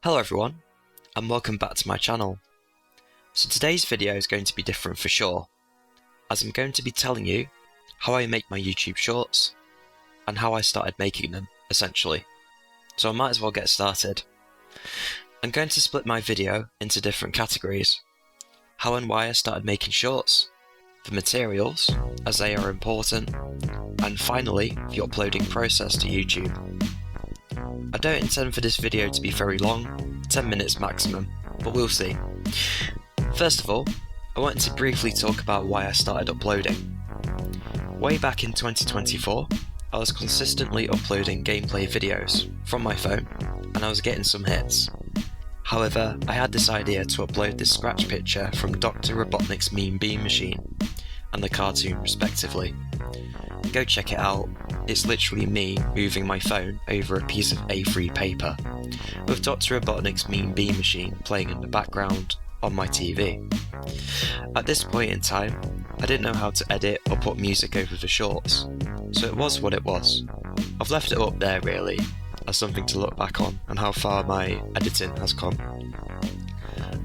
Hello everyone, and welcome back to my channel. So today's video is going to be different for sure, as I'm going to be telling you how I make my YouTube shorts, and how I started making them, essentially. So I might as well get started. I'm going to split my video into different categories: how and why I started making shorts, the materials, as they are important, and finally, the uploading process to YouTube. I don't intend for this video to be very long, 10 minutes maximum, but we'll see. First of all, I wanted to briefly talk about why I started uploading. Way back in 2024, I was consistently uploading gameplay videos from my phone, and I was getting some hits. However, I had this idea to upload this scratch picture from Dr. Robotnik's Mean Bean Machine and the cartoon respectively. Go check it out, it's literally me moving my phone over a piece of A3 paper, with Dr. Robotnik's Mean Bean Machine playing in the background on my TV. At this point in time, I didn't know how to edit or put music over the shorts, so it was what it was. I've left it up there really, as something to look back on and how far my editing has come.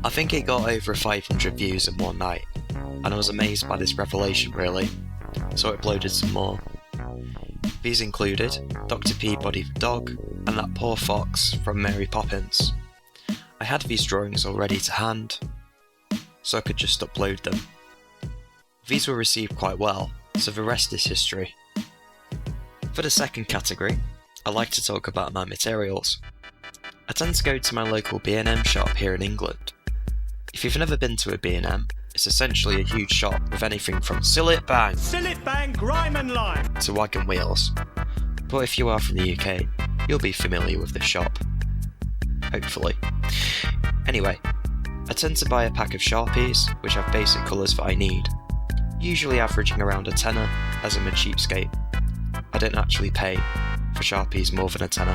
I think it got over 500 views in one night, and I was amazed by this revelation really, so I uploaded some more. These included Dr. Peabody the dog and that poor fox from Mary Poppins. I had these drawings already to hand, so I could just upload them. These were received quite well, so the rest is history. For the second category, I like to talk about my materials. I tend to go to my local B&M shop here in England. If you've never been to a B&M, it's essentially a huge shop with anything from Sillet Bang, Grime and Lime to Wagon Wheels. But if you are from the UK, you'll be familiar with this shop. Hopefully. Anyway, I tend to buy a pack of Sharpies, which have basic colours that I need, usually averaging around a tenner, as I'm a cheapskate. I don't actually pay for Sharpies more than a tenner.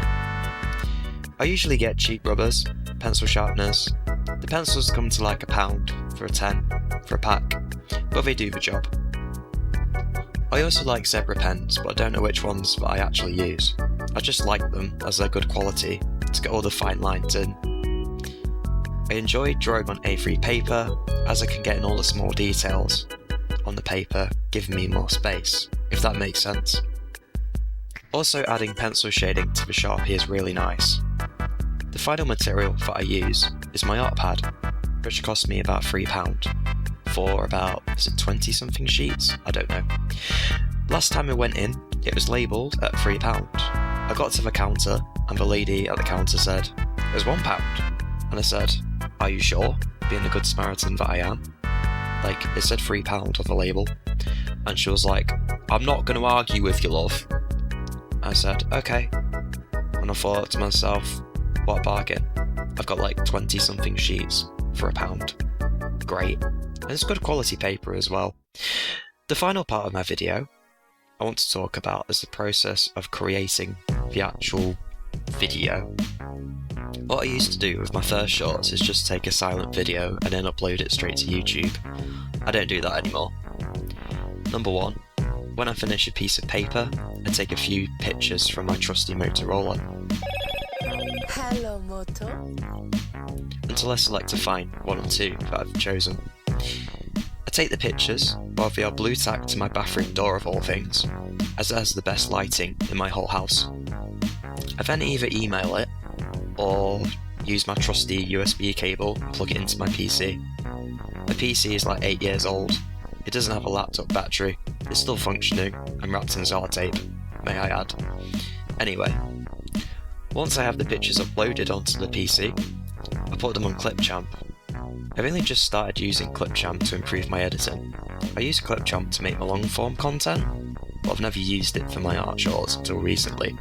I usually get cheap rubbers, pencil sharpeners. The pencils come to like £1 for a 10 for a pack, but they do the job. I also like zebra pens, but I don't know which ones that I actually use. I just like them as they're good quality to get all the fine lines in. I enjoy drawing on A3 paper as I can get in all the small details on the paper, giving me more space, if that makes sense. Also, adding pencil shading to the Sharpie is really nice. The final material that I use is my art pad, which cost me about £3 for about, 20 something sheets? I don't know. Last time I went in, it was labelled at £3. I got to the counter and the lady at the counter said, it was £1. And I said, are you sure? Being the good Samaritan that I am. Like, it said £3 on the label. And she was like, I'm not going to argue with you, love. I said, okay. And I thought to myself, what a bargain. I've got like 20 something sheets for £1. Great. And it's good quality paper as well. The final part of my video I want to talk about is the process of creating the actual video. What I used to do with my first shorts is just take a silent video and then upload it straight to YouTube. I don't do that anymore. Number one, when I finish a piece of paper, I take a few pictures from my trusty Motorola. Hello, Moto. Until I select a fine one or two that I've chosen. I take the pictures while they are blue tacked to my bathroom door of all things, as it has the best lighting in my whole house. I then either email it or use my trusty USB cable and plug it into my PC. My PC is like 8 years old. It doesn't have a laptop battery. It's still functioning and wrapped in sellotape, may I add. Anyway, once I have the pictures uploaded onto the PC, I put them on Clipchamp. I've only just started using Clipchamp to improve my editing. I use Clipchamp to make my long form content, but I've never used it for my art shorts until recently.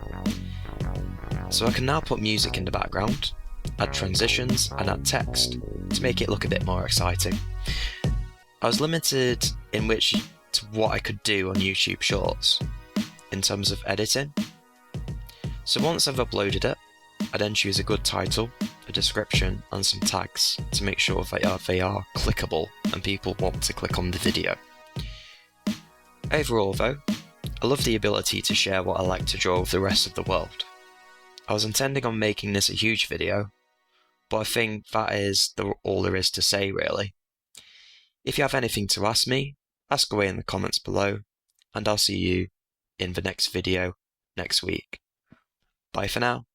So I can now put music in the background, add transitions and add text to make it look a bit more exciting. I was limited in what I could do on YouTube Shorts in terms of editing. So once I've uploaded it, I then choose a good title, a description and some tags to make sure they are clickable and people want to click on the video. Overall though, I love the ability to share what I like to draw with the rest of the world. I was intending on making this a huge video, but I think that is all there is to say, really. If you have anything to ask me, ask away in the comments below, and I'll see you in the next video next week. Bye for now.